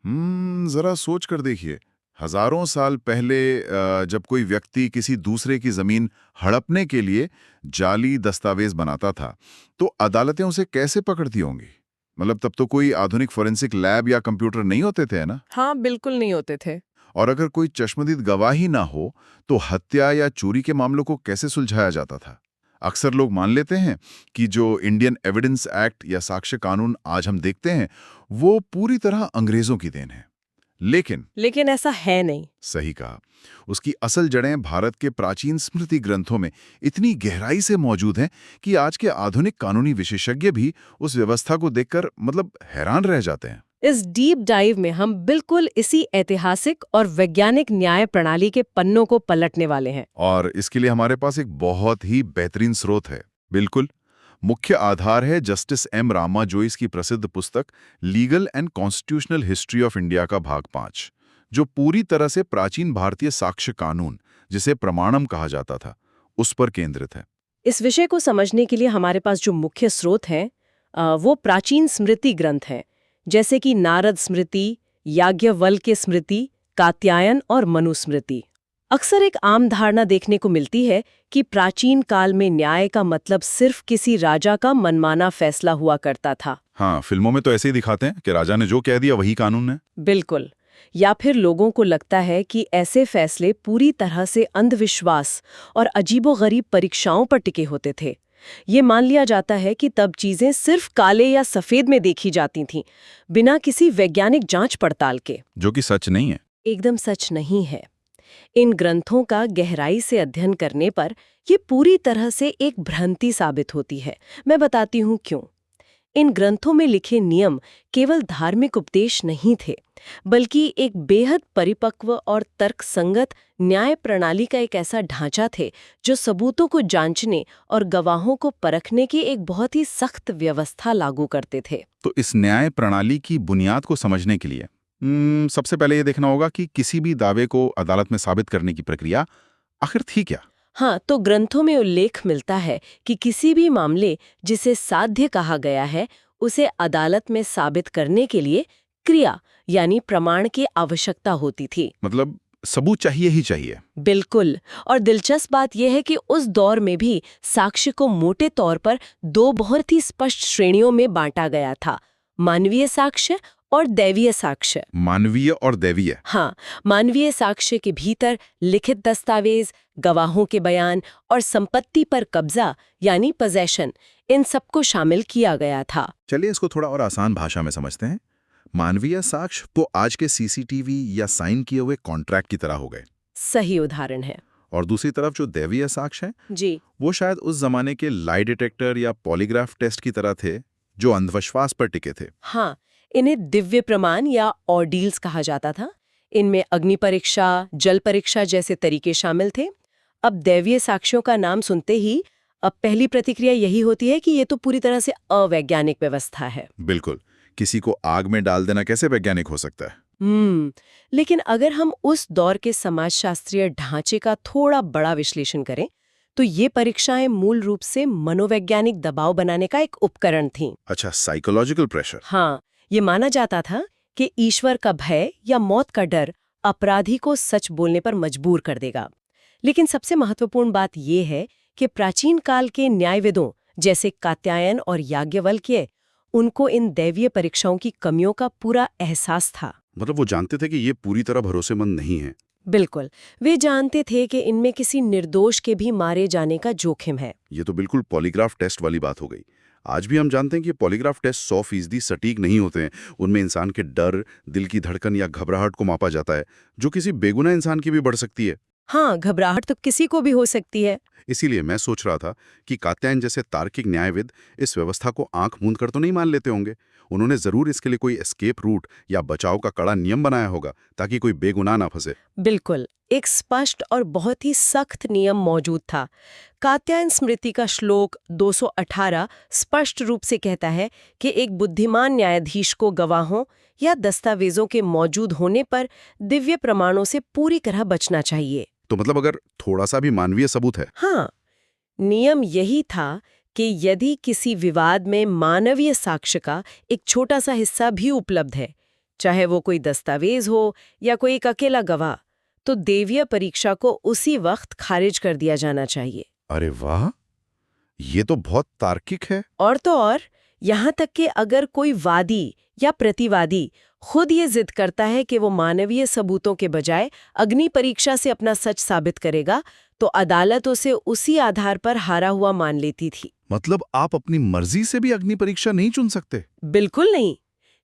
जरा सोच कर देखिए। हजारों साल पहले जब कोई व्यक्ति किसी दूसरे की जमीन हड़पने के लिए जाली दस्तावेज बनाता था, तो अदालतें उसे कैसे पकड़ती होंगी? मतलब तब तो कोई आधुनिक फोरेंसिक लैब या कंप्यूटर नहीं होते थे, है ना? हाँ, बिल्कुल नहीं होते थे। और अगर कोई चश्मदीद गवाही ना हो, तो हत्या या चोरी के मामलों को कैसे सुलझाया जाता था? अक्सर लोग मान लेते हैं कि जो इंडियन एविडेंस एक्ट या साक्ष्य कानून आज हम देखते हैं, वो पूरी तरह अंग्रेजों की देन है। लेकिन लेकिन ऐसा है नहीं। सही कहा, उसकी असल जड़ें भारत के प्राचीन स्मृति ग्रंथों में इतनी गहराई से मौजूद हैं कि आज के आधुनिक कानूनी विशेषज्ञ भी उस व्यवस्था को देखकर हैरान रह जाते हैं। इस डीप डाइव में हम बिल्कुल इसी ऐतिहासिक और वैज्ञानिक न्याय प्रणाली के पन्नों को पलटने वाले हैं। और इसके लिए हमारे पास एक बहुत ही बेहतरीन स्रोत है। बिल्कुल, मुख्य आधार है जस्टिस एम रामा जोइस की प्रसिद्ध पुस्तक legal and constitutional history of India का भाग 5, जो पूरी तरह से प्राचीन भारतीय साक्ष्य कानून, जिसे प्रमाणम कहा जाता था, उस पर केंद्रित है। इस विषय को समझने के लिए हमारे पास जो मुख्य स्रोत हैं, वो प्राचीन स्मृति ग्रंथ हैं, जैसे कि नारद स्मृति, याज्ञवल्क्य स्मृति, कात्यायन और मनुस्मृति। अक्सर एक आम धारणा देखने को मिलती है कि प्राचीन काल में न्याय का मतलब सिर्फ किसी राजा का मनमाना फैसला हुआ करता था। हाँ, फिल्मों में तो ऐसे ही दिखाते हैं कि राजा ने जो कह दिया वही कानून है। बिल्कुल। या फिर लोगों को लगता है कि ऐसे फैसले पूरी तरह से अंधविश्वास और अजीबोगरीब परीक्षाओं पर टिके होते थे। ये मान लिया जाता है कि तब चीजें सिर्फ काले या सफेद में देखी जाती थीं, बिना किसी वैज्ञानिक जांच पड़ताल के। जो कि सच नहीं है। एकदम सच नहीं है। इन ग्रंथों का गहराई से अध्ययन करने पर ये पूरी तरह से एक भ्रांति साबित होती है। मैं बताती हूँ क्यों। इन ग्रंथों में लिखे नियम केवल धार्मिक उपदेश नहीं थे, बल्कि एक बेहद परिपक्व और तर्कसंगत न्याय प्रणाली का एक ऐसा ढांचा थे जो सबूतों को जांचने और गवाहों को परखने की एक बहुत ही सख्त व्यवस्था लागू करते थे। तो इस न्याय प्रणाली की बुनियाद को समझने के लिए सबसे पहले ये देखना होगा कि किसी भी दावे को अदालत में साबित करने की प्रक्रिया आखिर थी क्या। हाँ, तो ग्रंथों में उल्लेख मिलता है कि किसी भी मामले जिसे साध्य कहा गया है, उसे अदालत में साबित करने के लिए क्रिया यानी प्रमाण की आवश्यकता होती थी। मतलब सबूत चाहिए ही चाहिए। बिल्कुल। और दिलचस्प बात यह है कि उस दौर में भी साक्ष्य को मोटे तौर पर दो बहुत ही स्पष्ट श्रेणियों में बांटा गया था, मानवीय साक्ष्य और दैवीय साक्ष्य। मानवीय और दैवीय। हाँ, मानवीय साक्ष्य के भीतर लिखित दस्तावेज, गवाहों के बयान और संपत्ति पर कब्जा यानी पोजेशन, इन सबको शामिल किया गया था। चलिए इसको थोड़ा और आसान भाषा में समझते हैं। मानवीय साक्ष्य तो आज के सीसीटीवी या साइन किए हुए कॉन्ट्रैक्ट की तरह हो गए। सही उदाहरण है। और दूसरी तरफ जो दैवीय साक्ष्य है, जी। वो शायद उस जमाने के लाई डिटेक्टर या पॉलीग्राफ टेस्ट की तरह थे, जो अंधविश्वास पर टिके थे। हाँ, इन्हें दिव्य प्रमाण या ऑर्डील्स कहा जाता था। इनमें अग्नि परीक्षा, जल परीक्षा जैसे तरीके शामिल थे। अब दैवीय साक्ष्यों का नाम सुनते ही अब पहली प्रतिक्रिया यही होती है कि ये तो पूरी तरह से अवैज्ञानिक व्यवस्था है। बिल्कुल, किसी को आग में डाल देना कैसे वैज्ञानिक हो सकता है। लेकिन अगर हम उस दौर के समाजशास्त्रीय ढांचे का थोड़ा बड़ा विश्लेषण करें, तो ये परीक्षाएं मूल रूप से मनोवैज्ञानिक दबाव बनाने का एक उपकरण थीं। अच्छा, साइकोलॉजिकल प्रेशर। हाँ, ये माना जाता था कि ईश्वर का भय या मौत का डर अपराधी को सच बोलने पर मजबूर कर देगा। लेकिन सबसे महत्वपूर्ण बात यह है कि प्राचीन काल के न्यायविदों जैसे कात्यायन और याज्ञवल्क्य, उनको इन दैवीय परीक्षाओं की कमियों का पूरा एहसास था। मतलब वो जानते थे कि ये पूरी तरह भरोसेमंद नहीं है। बिल्कुल, वे जानते थे कि इनमें किसी निर्दोष के भी मारे जाने का जोखिम है। ये तो बिल्कुल पॉलीग्राफ टेस्ट वाली बात हो गई। आज भी हम जानते हैं कि पॉलीग्राफ टेस्ट 100% सटीक नहीं होते हैं। उनमें इंसान के डर, दिल की धड़कन या घबराहट को मापा जाता है, जो किसी बेगुनाह इंसान की भी बढ़ सकती है। हाँ, घबराहट तो किसी को भी हो सकती है। इसीलिए मैं सोच रहा था कि कात्यायन जैसे तार्किक न्यायविद इस व्यवस्था को आंख मूंद कर तो नहीं मान लेते होंगे। उन्होंने जरूर इसके लिए कोई एस्केप रूट या बचाव का कड़ा नियम बनाया होगा, ताकि कोई बेगुनाह ना फंसे। बिल्कुल, एक स्पष्ट और बहुत ही सख्त नियम मौजूद था। कात्यायन स्मृति का श्लोक 218 स्पष्ट रूप से कहता है कि एक बुद्धिमान न्यायाधीश को गवाहों या दस्तावेजों के मौजूद होने पर दिव्य प्रमाणों से पूरी तरह बचना चाहिए। तो मतलब अगर थोड़ा सा भी मानवीय सबूत है। हाँ, नियम यही था कि यदि किसी विवाद में मानवीय साक्ष्य का एक छोटा सा हिस्सा भी उपलब्ध है, चाहे वो कोई दस्तावेज हो या कोई एक अकेला गवाह, तो देवीय परीक्षा को उसी वक्त खारिज कर दिया जाना चाहिए। अरे वाह, ये तो बहुत तार्किक है। और तो और, यहाँ तक कि अगर कोई वादी या प्रतिवादी खुद ये जिद करता है कि वो मानवीय सबूतों के बजाय अग्नि परीक्षा से अपना सच साबित करेगा, तो अदालत उसे उसी आधार पर हारा हुआ मान लेती थी। मतलब आप अपनी मर्जी से भी अग्नि परीक्षा नहीं चुन सकते? बिल्कुल नहीं।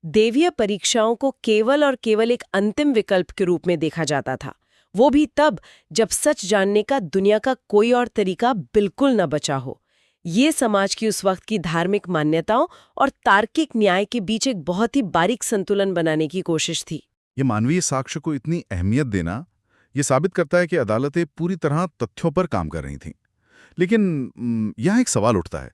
देवीय परीक्षाओं को केवल और केवल एक अंतिम विकल्प के रूप में देखा जाता था, वो भी तब जब सच जानने का दुनिया का कोई और तरीका बिल्कुल न बचा हो। ये समाज की उस वक्त की धार्मिक मान्यताओं और तार्किक न्याय के बीच एक बहुत ही बारीक संतुलन बनाने की कोशिश थी। ये मानवीय साक्ष्य को इतनी अहमियत देना, ये साबित करता है कि अदालतें पूरी तरह तथ्यों पर काम कर रही थीं। लेकिन यहाँ एक सवाल उठता है,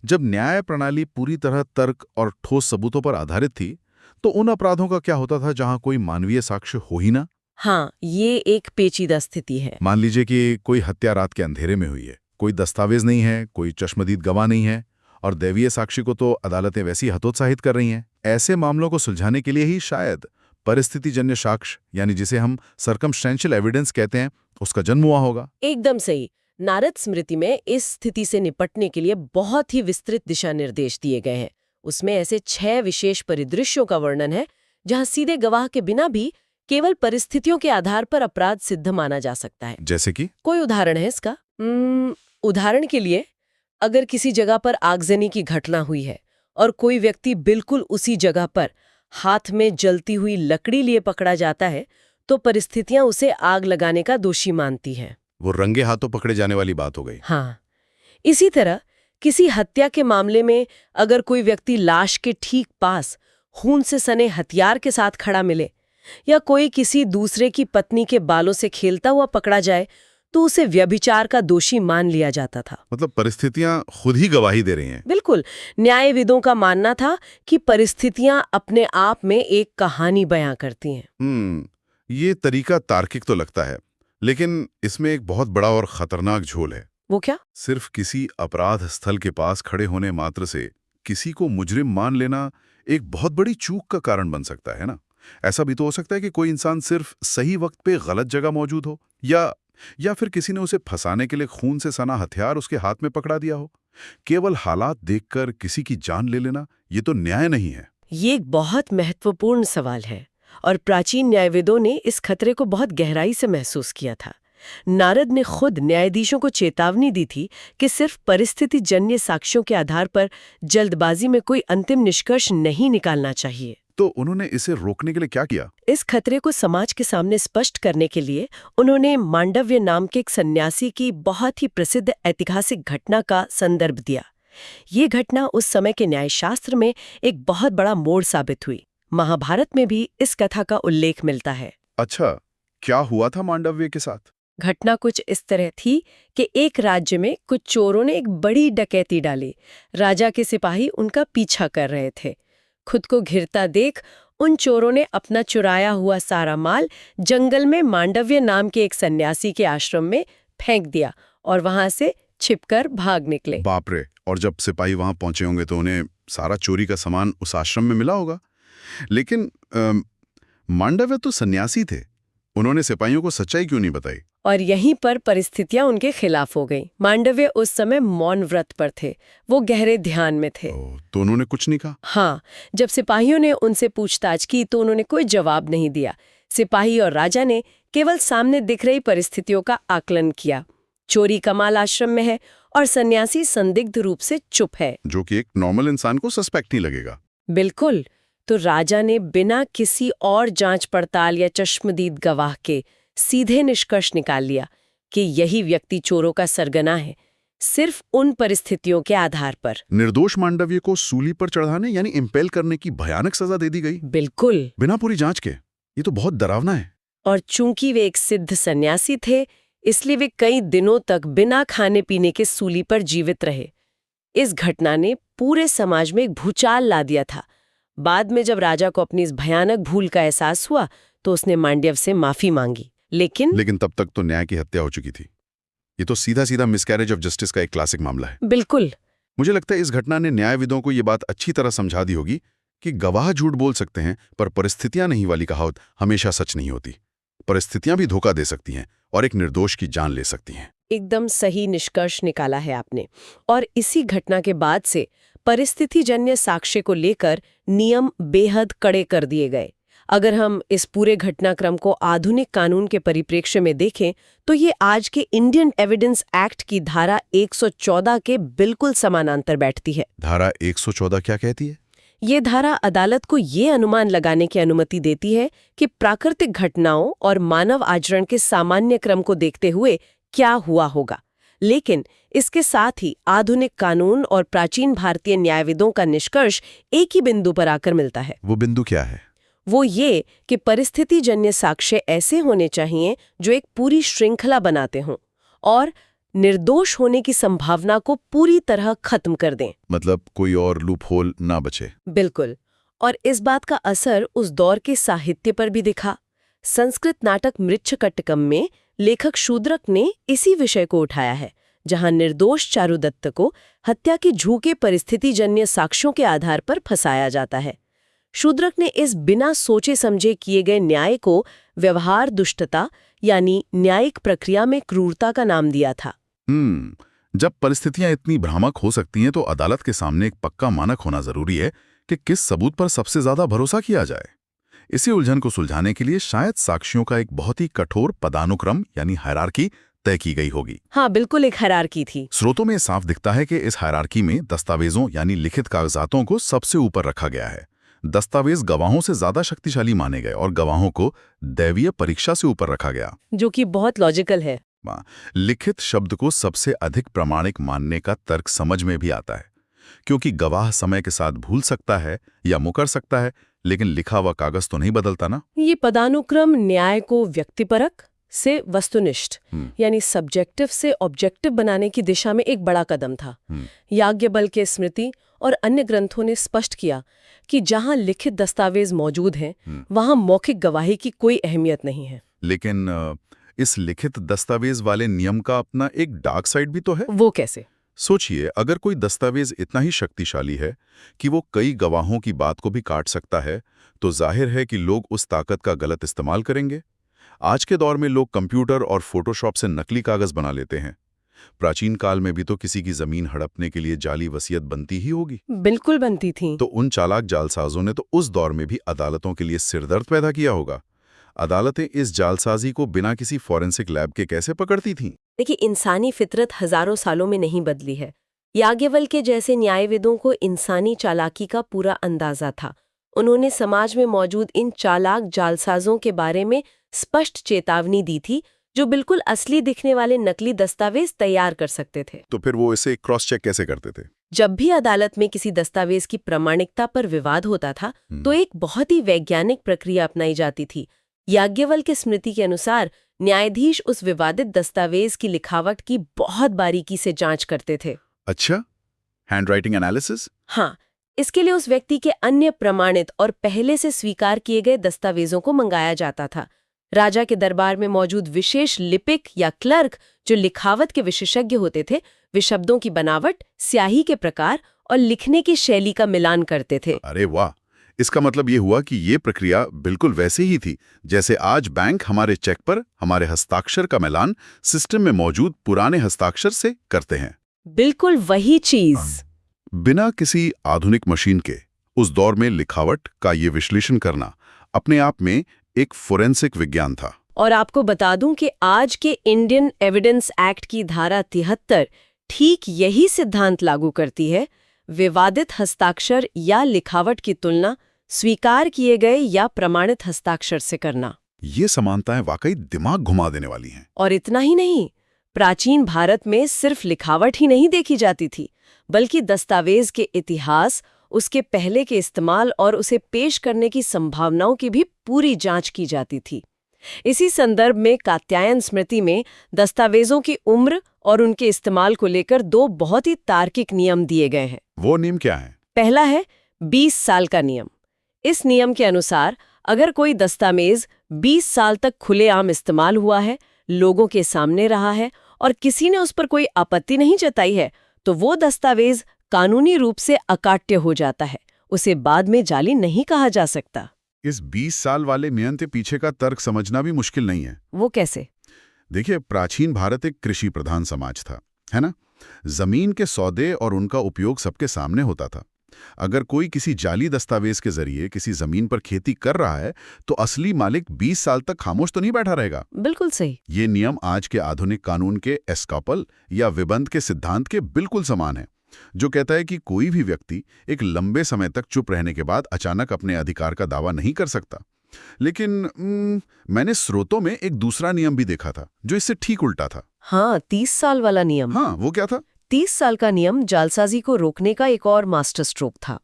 जब न्याय प्रणाली पूरी तरह तर्क और ठोस सबूतों पर आधारित थी, तो उन अपराधों का क्या होता था जहां कोई मानवीय साक्ष्य हो ही ना? हाँ, ये एक पेचीदा स्थिति है। मान लीजिए कि कोई हत्या रात के अंधेरे में हुई है, कोई दस्तावेज नहीं है, कोई चश्मदीद गवाह नहीं है, और दैवीय साक्षी को तो अदालतें वैसी हतोत्साहित कर रही हैं। ऐसे मामलों को सुलझाने के लिए ही शायद परिस्थितिजन्य साक्ष्य, यानी जिसे हम सर्कमस्टेंशियल एविडेंस कहते हैं, उसका जन्म हुआ होगा। एकदम सही। नारद स्मृति में इस स्थिति से निपटने के लिए बहुत ही विस्तृत दिशा निर्देश दिए गए हैं। उसमें ऐसे 6 विशेष परिदृश्यों का वर्णन है जहां सीधे गवाह के बिना भी केवल परिस्थितियों के आधार पर अपराध सिद्ध माना जा सकता है। जैसे कि कोई उदाहरण है इसका? उदाहरण के लिए, अगर किसी जगह पर आगजनी की घटना हुई है और कोई व्यक्ति बिल्कुल उसी जगह पर हाथ में जलती हुई लकड़ी लिए पकड़ा जाता है, तो परिस्थितियां उसे आग लगाने का दोषी मानती हैं। वो रंगे हाथों पकड़े जाने वाली बात हो गई। हाँ, इसी तरह किसी हत्या के मामले में अगर कोई व्यक्ति लाश के ठीक पास खून से सने हथियार के साथ खड़ा मिले, या कोई किसी दूसरे की पत्नी के बालों से खेलता हुआ पकड़ा जाए, तो उसे व्यभिचार का दोषी मान लिया जाता था। मतलब परिस्थितियां खुद ही गवाही दे रही हैं। बिल्कुल। न्यायविदों का मानना था कि परिस्थितियां अपने आप में एक कहानी बयां करती हैं। ये तरीका तार्किक तो लगता है, लेकिन इसमें एक बहुत बड़ा और खतरनाक झोल है। वो क्या? सिर्फ किसी अपराध स्थल के पास खड़े होने मात्र से किसी को मुजरिम मान लेना एक बहुत बड़ी चूक का कारण बन सकता है ना? ऐसा भी तो हो सकता है कि कोई इंसान सिर्फ सही वक्त पे गलत जगह मौजूद हो, या फिर किसी ने उसे फंसाने के लिए खून से सना हथियार उसके हाथ में पकड़ा दिया हो। केवल हालात देखकर किसी की जान ले लेना, ये तो न्याय नहीं है। ये एक बहुत महत्वपूर्ण सवाल है, और प्राचीन न्यायविदों ने इस खतरे को बहुत गहराई से महसूस किया था। नारद ने खुद न्यायाधीशों को चेतावनी दी थी कि सिर्फ परिस्थिति जन्य साक्ष्यों के आधार पर जल्दबाजी में कोई अंतिम निष्कर्ष नहीं निकालना चाहिए। तो उन्होंने इसे रोकने के लिए क्या किया? इस खतरे को समाज के सामने स्पष्ट करने के लिए उन्होंने मांडव्य नाम के एक सन्यासी की बहुत ही प्रसिद्ध ऐतिहासिक घटना का संदर्भ दिया। ये घटना उस समय के न्यायशास्त्र में एक बहुत बड़ा मोड़ साबित हुई। महाभारत में भी इस कथा का उल्लेख मिलता है। अच्छा, क्या हुआ था मांडव्य के साथ? घटना कुछ इस तरह थी कि एक राज्य में कुछ चोरों ने एक बड़ी डकैती डाली। राजा के सिपाही उनका पीछा कर रहे थे। खुद को घिरता देख उन चोरों ने अपना चुराया हुआ सारा माल जंगल में मांडव्य नाम के एक सन्यासी के आश्रम में फेंक दिया और वहां से छिपकर भाग निकले। बाप रे! और जब सिपाही वहां पहुंचे होंगे तो उन्हें सारा चोरी का सामान उस आश्रम में मिला होगा। लेकिन मांडव्य तो सन्यासी थे, उन्होंने सिपाहियों को सच्चाई क्यों नहीं बताई? और यहीं पर परिस्थितियां उनके खिलाफ हो गई। मांडव्य उस समय मौन व्रत पर थे, वो गहरे ध्यान में थे। तो उन्होंने कुछ नहीं कहा? हाँ, जब सिपाहियों ने उनसे पूछताछ की तो उन्होंने कोई जवाब नहीं दिया। सिपाही और राजा ने केवल सामने दिख रही परिस्थितियों का आकलन किया। चोरी का माल आश्रम में है और सन्यासी संदिग्ध रूप से चुप है, जो कि एक नॉर्मल इंसान को सस्पेक्ट नहीं लगेगा। बिल्कुल। तो राजा ने बिना किसी और जांच पड़ताल या चश्मदीद गवाह के सीधे निष्कर्ष निकाल लिया कि यही व्यक्ति चोरों का सरगना है, सिर्फ उन परिस्थितियों के आधार पर। निर्दोष मांडव्य को सूली पर चढ़ाने यानी इम्पेल करने की भयानक सजा दे दी गई। बिल्कुल, बिना पूरी जांच के। ये तो बहुत डरावना है। और चूंकि वे एक सिद्ध सन्यासी थे, इसलिए वे कई दिनों तक बिना खाने पीने के सूली पर जीवित रहे। इस घटना ने पूरे समाज में एक भूचाल ला दिया था। बाद में जब राजा को अपनी इस भयानक भूल का एहसास हुआ तो उसने मांडव्य से माफी मांगी। लेकिन तब तक तो न्याय की हत्या हो चुकी थी। ये तो सीधा सीधा मिसकैरेज ऑफ जस्टिस का एक क्लासिक मामला है। बिल्कुल। मुझे लगता है इस घटना ने न्यायविदों को ये बात अच्छी तरह समझा दी होगी कि गवाह झूठ बोल सकते हैं पर परिस्थितियां नहीं वाली कहावत हमेशा सच नहीं होती। परिस्थितियां भी धोखा दे सकती हैं और एक निर्दोष की जान ले सकती हैं। एकदम सही निष्कर्ष निकाला है आपने। और इसी घटना के बाद से परिस्थितिजन्य साक्ष्य को लेकर नियम बेहद कड़े कर दिए गए। अगर हम इस पूरे घटनाक्रम को आधुनिक कानून के परिप्रेक्ष्य में देखें तो ये आज के इंडियन एविडेंस एक्ट की धारा 114 के बिल्कुल समानांतर बैठती है। धारा 114 क्या कहती है? ये धारा अदालत को ये अनुमान लगाने की अनुमति देती है कि प्राकृतिक घटनाओं और मानव आचरण के सामान्य क्रम को देखते हुए क्या हुआ होगा। लेकिन इसके साथ ही आधुनिक कानून और प्राचीन भारतीय न्यायविदों का निष्कर्ष एक ही बिंदु पर आकर मिलता है। वो बिंदु क्या है? वो ये कि परिस्थितिजन्य साक्ष्य ऐसे होने चाहिए जो एक पूरी श्रृंखला बनाते हों और निर्दोष होने की संभावना को पूरी तरह खत्म कर दें। मतलब कोई और लूप होल ना बचे। बिल्कुल। और इस बात का असर उस दौर के साहित्य पर भी दिखा। संस्कृत नाटक मृच्छकट्टकम में लेखक शूद्रक ने इसी विषय को उठाया है, जहां निर्दोष चारुदत्त को हत्या के झूठे परिस्थितिजन्य साक्ष्यों के आधार पर फंसाया जाता है। शूद्रक ने इस बिना सोचे समझे किए गए न्याय को व्यवहार दुष्टता यानी न्यायिक प्रक्रिया में क्रूरता का नाम दिया था। जब परिस्थितियां इतनी भ्रामक हो सकती हैं तो अदालत के सामने एक पक्का मानक होना जरूरी है कि किस सबूत पर सबसे ज्यादा भरोसा किया जाए। इसी उलझन को सुलझाने के लिए शायद साक्ष्यों का एक बहुत ही कठोर पदानुक्रम यानी हायरार्की तय की गई होगी। हाँ, बिल्कुल एक हायरार्की थी। स्रोतों में साफ दिखता है कि इस हायरार्की में दस्तावेजों यानी लिखित कागजातों को सबसे ऊपर रखा गया है। दस्तावेज गवाहों से ज्यादा शक्तिशाली माने गए और गवाहों को दैवीय परीक्षा से ऊपर रखा गया, जो कि बहुत लॉजिकल है। लिखित शब्द को सबसे अधिक प्रामाणिक मानने का तर्क समझ में भी आता है, क्योंकि गवाह समय के साथ भूल सकता है या मुकर सकता है, लेकिन लिखा हुआ कागज तो नहीं बदलता ना। ये पदानुक्रम न्याय को व्यक्तिपरक से वस्तुनिष्ठ यानी सब्जेक्टिव से ऑब्जेक्टिव बनाने की दिशा में एक बड़ा कदम था। याज्ञवल्क्य स्मृति और अन्य ग्रंथों ने स्पष्ट किया कि जहां लिखित दस्तावेज मौजूद हैं, वहां मौखिक गवाही की कोई अहमियत नहीं है। लेकिन इस लिखित दस्तावेज वाले नियम का अपना एक डार्क साइड भी तो है। वो कैसे? सोचिए, अगर कोई दस्तावेज इतना ही शक्तिशाली है कि वो कई गवाहों की बात को भी काट सकता है, तो जाहिर है कि लोग उस ताकत का गलत इस्तेमाल करेंगे। आज के दौर में लोग कंप्यूटर और फोटोशॉप से नकली कागज बना लेते हैं। प्राचीन काल में भी तो किसी की जमीन हड़पने के लिए जाली वसीयत बनती ही होगी। बिल्कुल बनती थी। तो उन चालाक जालसाजों ने तो उस दौर में भी अदालतों के लिए सिरदर्द पैदा किया होगा। अदालतें इस जालसाजी को बिना किसी फॉरेंसिक लैब के कैसे पकड़ती थीं? देखिए, इंसानी फितरत हजारों सालों में नहीं बदली है। याज्ञवल्क्य जैसे न्यायविदों को इंसानी चालाकी का पूरा अंदाजा था। उन्होंने समाज में मौजूद इन चालाक जालसाजों के बारे में स्पष्ट चेतावनी दी थी, जो बिल्कुल असली दिखने वाले नकली दस्तावेज तैयार कर सकते थे। तो फिर वो इसे क्रॉस चेक कैसे करते थे? जब भी अदालत में किसी दस्तावेज की प्रामाणिकता पर विवाद होता था, तो एक बहुत ही वैज्ञानिक प्रक्रिया अपनाई जाती थी। याज्ञवल्क्य स्मृति के अनुसार न्यायाधीश उस विवादित दस्तावेज की लिखावट की बहुत बारीकी से जांच करते थे। अच्छा, हैंडराइटिंग एनालिसिस? हाँ, इसके लिए उस व्यक्ति के अन्य प्रमाणित और पहले से स्वीकार किए गए दस्तावेजों को मंगाया जाता था। राजा के दरबार में मौजूद विशेष लिपिक या क्लर्क, जो लिखावट के विशेषज्ञ होते थे, वे शब्दों की बनावट, स्याही के प्रकार और लिखने की शैली का मिलान करते थे। अरे वाह! इसका मतलब ये हुआ कि ये प्रक्रिया बिल्कुल वैसे ही थी जैसे आज बैंक हमारे चेक पर हमारे हस्ताक्षर का मिलान सिस्टम में मौजूद पुराने हस्ताक्षर से करते हैं। बिल्कुल वही चीज। बिना किसी आधुनिक मशीन के उस दौर में लिखावट का ये विश्लेषण करना अपने आप में एक फोरेंसिक विज्ञान था। और आपको बता दूं कि आज के इंडियन एविडेंस एक्ट की धारा 73 ठीक यही सिद्धांत लागू करती है। विवादित हस्ताक्षर या लिखावट की तुलना स्वीकार किए गए या प्रमाणित हस्ताक्षर से करना। ये समानताएं वाकई दिमाग घुमा देने वाली हैं। और इतना ही नहीं, प्राचीन भारत में सिर्फ लिखावट ही नहीं देखी जाती थी, बल्कि दस्तावेज के इतिहास, उसके पहले के इस्तेमाल और उसे पेश करने की संभावनाओं की भी पूरी जांच की जाती थी। इसी संदर्भ में कात्यायन स्मृति में दस्तावेजों की उम्र और उनके इस्तेमाल को लेकर 2 बहुत ही तार्किक नियम दिए गए हैं। वो नियम क्या है? पहला है 20 साल का नियम। इस नियम के अनुसार अगर कोई दस्तावेज 20 साल तक खुलेआम इस्तेमाल हुआ है, लोगों के सामने रहा है और किसी ने उस पर कोई आपत्ति नहीं जताई है, तो वो दस्तावेज कानूनी रूप से अकाट्य हो जाता है, उसे बाद में जाली नहीं कहा जा सकता। इस 20 साल वाले मियन के पीछे का तर्क समझना भी मुश्किल नहीं है। वो कैसे? देखिए, प्राचीन भारत एक कृषि प्रधान समाज था, है ना? जमीन के सौदे और उनका उपयोग सबके सामने होता था। अगर कोई किसी जाली दस्तावेज के जरिए किसी जमीन पर खेती कर रहा है, तो असली मालिक 20 साल तक खामोश तो नहीं बैठा रहेगा। बिल्कुल सही। ये नियम आज के आधुनिक कानून के एस्कापल या विबंध के सिद्धांत के बिल्कुल समान है, जो कहता है कि कोई भी व्यक्ति एक लंबे समय तक चुप रहने के बाद अचानक अपने अधिकार का दावा नहीं कर सकता। लेकिन मैंने स्रोतों में एक दूसरा नियम भी देखा था जो इससे ठीक उल्टा था। हाँ, 30 साल वाला नियम। हाँ, वो क्या था? 30 साल का नियम जालसाजी को रोकने का एक और मास्टर स्ट्रोक था।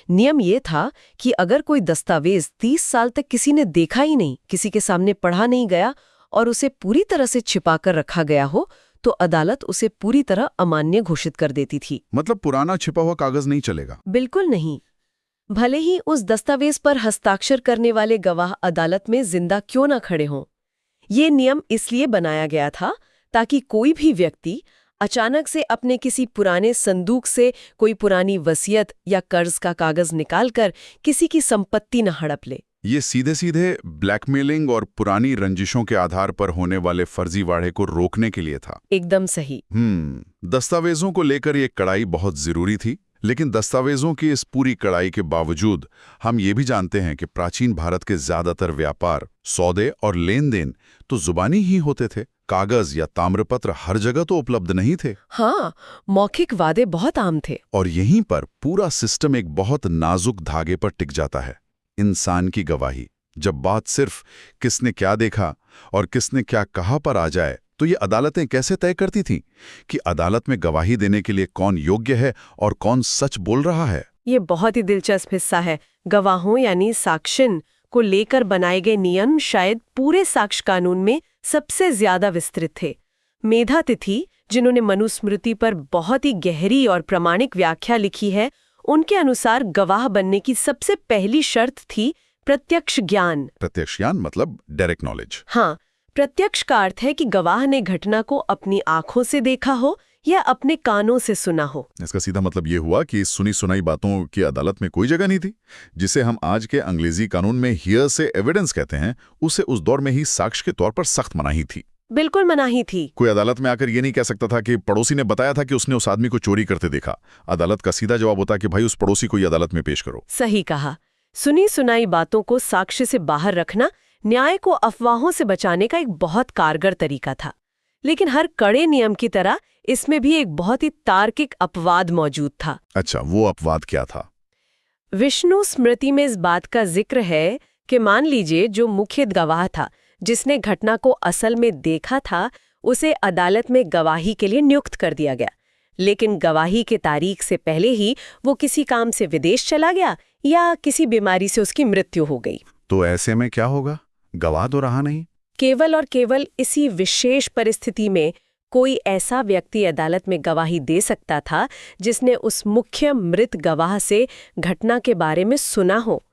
नियम ये था कि अगर कोई दस्तावेज 30 साल तक किसी ने देखा ही नहीं, किसी के सामने पढ़ा नहीं गया और उसे पूरी तरह से छिपाकर रखा गया हो, तो अदालत उसे पूरी तरह अमान्य घोषित कर देती थी। मतलब पुराना छिपा हुआ कागज नहीं चलेगा? बिल्कुल नहीं। भले ही उस दस्तावेज पर हस्ताक्षर करने वाले गवाह अदालत में जिंदा क्यों न खड़े हों। ये नियम इसलिए बनाया गया था ताकि कोई भी व्यक्ति अचानक से अपने किसी पुराने संदूक से कोई पुरानी वसीयत या कर्ज का कागज निकालकर किसी की संपत्ति न हड़प ले। ये सीधे सीधे ब्लैकमेलिंग और पुरानी रंजिशों के आधार पर होने वाले फर्जीवाड़े को रोकने के लिए था। एकदम सही। दस्तावेजों को लेकर ये कड़ाई बहुत जरूरी थी, लेकिन दस्तावेजों की इस पूरी कड़ाई के बावजूद हम ये भी जानते हैं कि प्राचीन भारत के ज्यादातर व्यापार, सौदे और लेन देन तो जुबानी ही होते थे। कागज या ताम्रपत्र हर जगह तो उपलब्ध नहीं थे। हाँ, मौखिक वादे बहुत आम थे। और यहीं पर पूरा सिस्टम एक बहुत नाजुक धागे पर टिक जाता है, इंसान की गवाही। जब बात सिर्फ किसने क्या देखा और किसने क्या कहा पर आ जाए, तो ये अदालतें कैसे तय करती थीं कि अदालत में गवाही देने के लिए कौन योग्य है और कौन सच बोल रहा है? ये बहुत ही दिलचस्प हिस्सा है। गवाहों यानी साक्ष्यन को लेकर बनाए गए नियम शायद पूरे साक्ष्य कानून में सबसे ज्यादा विस्तृत थे। मेधा तिथि, जिन्होंने मनुस्मृति पर बहुत ही गहरी और प्रामाणिक व्याख्या लिखी है, उनके अनुसार गवाह बनने की सबसे पहली शर्त थी प्रत्यक्ष ज्ञान। प्रत्यक्ष ज्ञान मतलब डायरेक्ट नॉलेज। हाँ, प्रत्यक्ष का अर्थ है कि गवाह ने घटना को अपनी आंखों से देखा हो या अपने कानों से सुना हो। इसका सीधा मतलब ये हुआ कि सुनी सुनाई बातों की अदालत में कोई जगह नहीं थी। जिसे हम आज के अंग्रेजी कानून में हियर से एविडेंस कहते हैं, उसे उस दौर में ही साक्ष्य के तौर पर सख्त मनाही थी। बिल्कुल मनाही थी। कोई अदालत में आकर ये नहीं कह सकता था कि पड़ोसी ने बताया था कि उसने उस आदमी को चोरी करते देखा। अदालत का सीधा जवाब होता कि भाई उस पड़ोसी को ही अदालत में पेश करो। सही कहा। सुनी सुनाई बातों को साक्ष्य से बाहर रखना न्याय को अफवाहों से बचाने का एक बहुत कारगर तरीका था। लेकिन हर कड़े नियम की तरह इसमें भी एक बहुत ही तार्किक अपवाद मौजूद था। अच्छा, वो अपवाद क्या था? विष्णु स्मृति में इस बात का जिक्र है कि मान लीजिए जो मुख्य गवाह था, जिसने घटना को असल में देखा था, उसे अदालत में गवाही के लिए नियुक्त कर दिया गया, लेकिन गवाही के तारीख से पहले ही वो किसी काम से विदेश चला गया या किसी बीमारी से उसकी मृत्यु हो गई। तो ऐसे में क्या होगा? गवाह तो रहा नहीं। केवल और केवल इसी विशेष परिस्थिति में कोई ऐसा व्यक्ति अदालत में गवाही दे सकता था जिसने उस मुख्य मृत गवाह से घटना के बारे में सुना हो।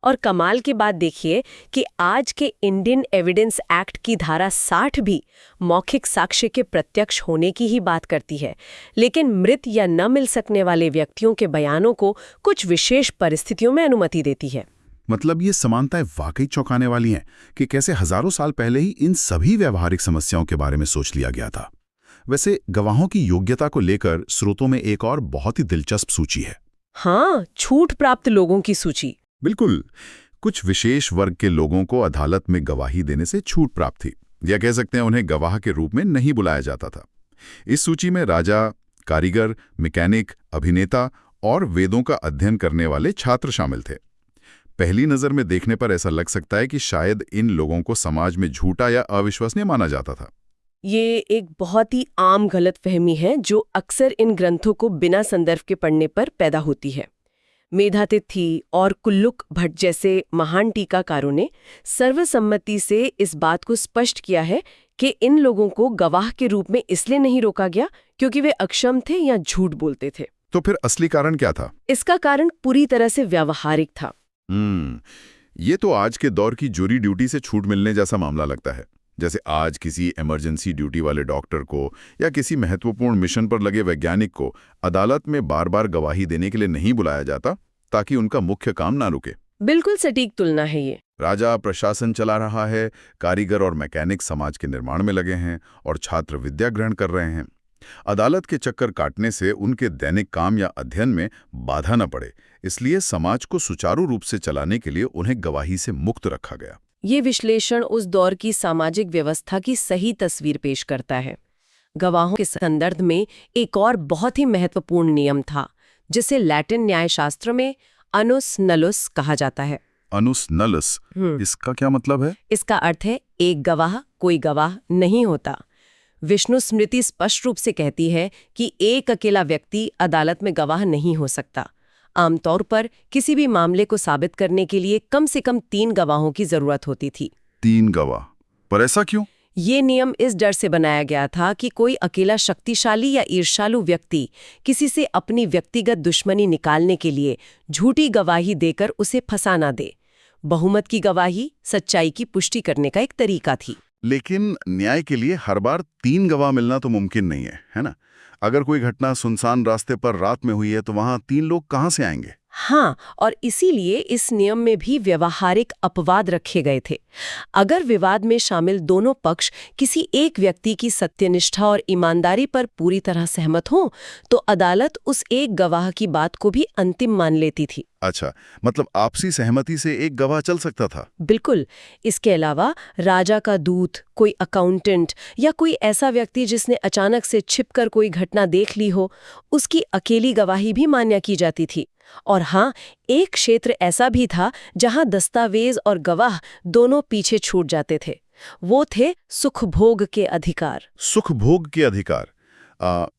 और कमाल की बात देखिए कि आज के इंडियन एविडेंस एक्ट की धारा 60 भी मौखिक साक्ष्य के प्रत्यक्ष होने की ही बात करती है, लेकिन मृत या न मिल सकने वाले व्यक्तियों के बयानों को कुछ विशेष परिस्थितियों में अनुमति देती है। मतलब ये समानताएं वाकई चौंकाने वाली हैं कि कैसे हजारों साल पहले ही इन सभी व्यवहारिक समस्याओं के बारे में सोच लिया गया था। वैसे गवाहों की योग्यता को लेकर स्रोतों में एक और बहुत ही दिलचस्प सूची है। हाँ, छूट प्राप्त लोगों की सूची। बिल्कुल, कुछ विशेष वर्ग के लोगों को अदालत में गवाही देने से छूट प्राप्त थी, या कह सकते हैं उन्हें गवाह के रूप में नहीं बुलाया जाता था। इस सूची में राजा, कारीगर, मैकेनिक, अभिनेता और वेदों का अध्ययन करने वाले छात्र शामिल थे। पहली नजर में देखने पर ऐसा लग सकता है कि शायद इन लोगों को समाज में झूठा या अविश्वसनीय माना जाता था। ये एक बहुत ही आम गलतफहमी है जो अक्सर इन ग्रंथों को बिना संदर्भ के पढ़ने पर पैदा होती है। मेधातिथि और कुल्लुक भट्ट जैसे महान टीकाकारों ने सर्वसम्मति से इस बात को स्पष्ट किया है कि इन लोगों को गवाह के रूप में इसलिए नहीं रोका गया क्योंकि वे अक्षम थे या झूठ बोलते थे। तो फिर असली कारण क्या था? इसका कारण पूरी तरह से व्यावहारिक था। ये तो आज के दौर की जूरी ड्यूटी से छूट मिलने जैसा मामला लगता है। जैसे आज किसी इमरजेंसी ड्यूटी वाले डॉक्टर को या किसी महत्वपूर्ण मिशन पर लगे वैज्ञानिक को अदालत में बार बार गवाही देने के लिए नहीं बुलाया जाता, ताकि उनका मुख्य काम ना रुके। बिल्कुल सटीक तुलना है ये। राजा प्रशासन चला रहा है, कारीगर और मैकेनिक समाज के निर्माण में लगे हैं और छात्र विद्या ग्रहण कर रहे हैं। अदालत के चक्कर काटने से उनके दैनिक काम या अध्ययन में बाधा न पड़े, इसलिए समाज को सुचारू रूप से चलाने के लिए उन्हें गवाही से मुक्त रखा गया। ये विश्लेषण उस दौर की सामाजिक व्यवस्था की सही तस्वीर पेश करता है। गवाहों के संदर्भ में एक और बहुत ही महत्वपूर्ण नियम था, जिसे लैटिन न्यायशास्त्र में अनुस नलुस कहा जाता है। अनुस नलस, इसका क्या मतलब है? इसका अर्थ है एक गवाह कोई गवाह नहीं होता। विष्णु स्मृति स्पष्ट रूप से कहती है कि एक अकेला व्यक्ति अदालत में गवाह नहीं हो सकता। आमतौर पर किसी भी मामले को साबित करने के लिए कम से कम 3 गवाहों की जरूरत होती थी। 3 गवाह? पर ऐसा क्यों? ये नियम इस डर से बनाया गया था कि कोई अकेला शक्तिशाली या ईर्ष्यालु व्यक्ति किसी से अपनी व्यक्तिगत दुश्मनी निकालने के लिए झूठी गवाही देकर उसे फंसा ना दे। बहुमत की गवाही सच्चाई की पुष्टि करने का एक तरीका थी। लेकिन न्याय के लिए हर बार 3 गवाह मिलना तो मुमकिन नहीं है ना? अगर कोई घटना सुनसान रास्ते पर रात में हुई है तो वहां 3 लोग कहां से आएंगे? हाँ, और इसीलिए इस नियम में भी व्यवहारिक अपवाद रखे गए थे। अगर विवाद में शामिल दोनों पक्ष किसी एक व्यक्ति की सत्यनिष्ठा और ईमानदारी पर पूरी तरह सहमत हों, तो अदालत उस एक गवाह की बात को भी अंतिम मान लेती थी। अच्छा, मतलब आपसी सहमति से एक गवाह चल सकता था? बिल्कुल। इसके अलावा राजा का दूत, कोई अकाउंटेंट या कोई ऐसा व्यक्ति जिसने अचानक से छिपकर कोई घटना देख ली हो, उसकी अकेली गवाही भी मान्य की जाती थी। और हाँ, एक क्षेत्र ऐसा भी था जहां दस्तावेज और गवाह दोनों पीछे छूट जाते थे। वो थे सुखभोग के अधिकार। सुखभोग के अधिकार,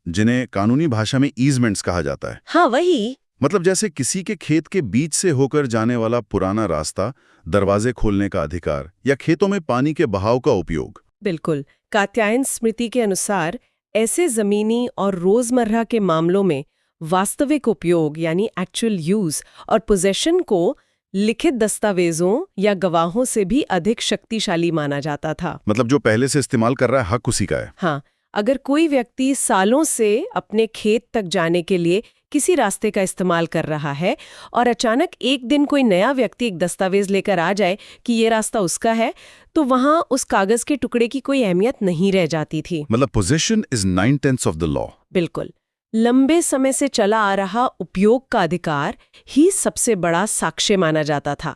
जिन्हें कानूनी भाषा में ईजमेंट्स कहा जाता है। हाँ, वही। मतलब जैसे किसी के खेत के बीच से होकर जाने वाला पुराना रास्ता, दरवाजे खोलने का अधिकार या खेतों में पानी के बहाव का उपयोग। बिल्कुल। कात्यायन स्मृति के अनुसार ऐसे जमीनी और रोजमर्रा के मामलों में वास्तविक उपयोग यानी एक्चुअल यूज और पोजेशन को लिखित दस्तावेजों या गवाहों से भी अधिक शक्तिशाली माना जाता था। मतलब जो पहले से इस्तेमाल कर रहा है हक उसी का है। हाँ, अगर कोई व्यक्ति सालों से अपने खेत तक जाने के लिए किसी रास्ते का इस्तेमाल कर रहा है और अचानक एक दिन कोई नया व्यक्ति एक दस्तावेज लेकर आ जाए कि ये रास्ता उसका है, तो वहां उस कागज के टुकड़े की कोई अहमियत नहीं रह जाती थी। मतलब position is 9/10 of the law. बिल्कुल। लंबे समय से चला आ रहा उपयोग का अधिकार ही सबसे बड़ा साक्ष्य माना जाता था।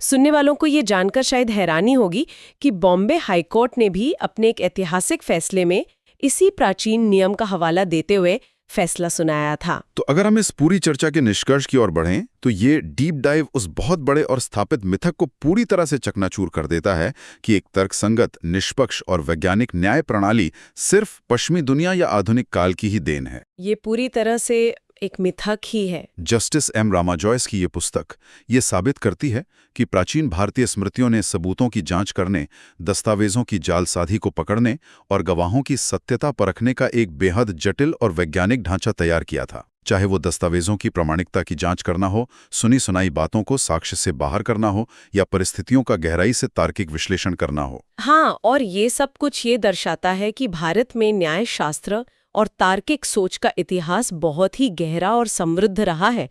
सुनने वालों को ये जानकर शायद हैरानी होगी कि बॉम्बे हाईकोर्ट ने भी अपने एक ऐतिहासिक फैसले में इसी प्राचीन नियम का हवाला देते हुए फैसला सुनाया था। तो अगर हम इस पूरी चर्चा के निष्कर्ष की ओर बढ़ें, तो ये डीप डाइव उस बहुत बड़े और स्थापित मिथक को पूरी तरह से चकनाचूर कर देता है कि एक तर्कसंगत, निष्पक्ष और वैज्ञानिक न्याय प्रणाली सिर्फ पश्चिमी दुनिया या आधुनिक काल की ही देन है। ये पूरी तरह से एक मिथक ही है। जस्टिस एम रामाजॉयस की ये पुस्तक ये साबित करती है कि प्राचीन भारतीय स्मृतियों ने सबूतों की जांच करने, दस्तावेजों की जालसाजी को पकड़ने और गवाहों की सत्यता परखने का एक बेहद जटिल और वैज्ञानिक ढांचा तैयार किया था। चाहे वो दस्तावेजों की प्रामाणिकता की जांच करना हो, सुनी सुनाई बातों को साक्ष्य से बाहर करना हो या परिस्थितियों का गहराई से तार्किक विश्लेषण करना हो। हाँ, और ये सब कुछ ये दर्शाता है कि भारत में न्याय शास्त्र और तार्किक सोच का इतिहास बहुत ही गहरा और समृद्ध रहा है।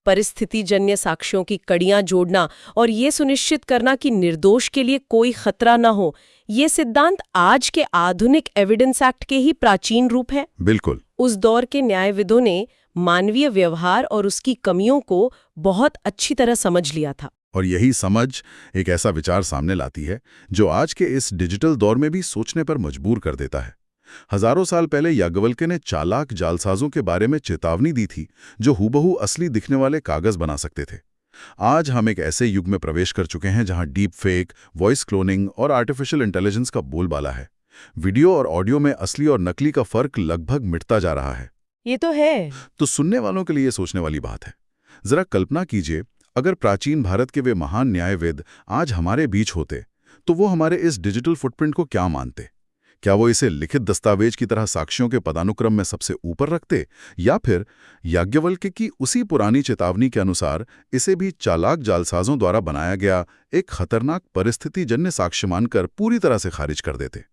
परिस्थितिजन्य साक्ष्यों की कड़ियां जोड़ना और ये सुनिश्चित करना कि निर्दोष के लिए कोई खतरा न हो, ये सिद्धांत आज के आधुनिक एविडेंस एक्ट के ही प्राचीन रूप है। बिल्कुल। उस दौर के न्यायविदों ने मानवीय व्यवहार और उसकी कमियों को बहुत अच्छी तरह समझ लिया था। और यही समझ एक ऐसा विचार सामने लाती है जो आज के इस डिजिटल दौर में भी सोचने पर मजबूर कर देता है। हजारों साल पहले याज्ञवल्क्य ने चालाक जालसाजों के बारे में चेतावनी दी थी जो हूबहू असली दिखने वाले कागज बना सकते थे। आज हम एक ऐसे युग में प्रवेश कर चुके हैं जहां डीप फेक, वॉइस क्लोनिंग और आर्टिफिशियल इंटेलिजेंस का बोलबाला है। वीडियो और ऑडियो में असली और नकली का फर्क लगभग मिटता जा रहा है। ये तो है। तो सुनने वालों के लिए सोचने वाली बात है। जरा कल्पना कीजिए, अगर प्राचीन भारत के वे महान न्यायविद आज हमारे बीच होते, तो वो हमारे इस डिजिटल फुटप्रिंट को क्या मानते? क्या वो इसे लिखित दस्तावेज की तरह साक्ष्यों के पदानुक्रम में सबसे ऊपर रखते, या फिर याज्ञवल्क्य की उसी पुरानी चेतावनी के अनुसार इसे भी चालाक जालसाजों द्वारा बनाया गया एक खतरनाक परिस्थितिजन्य साक्ष्य मानकर पूरी तरह से खारिज कर देते?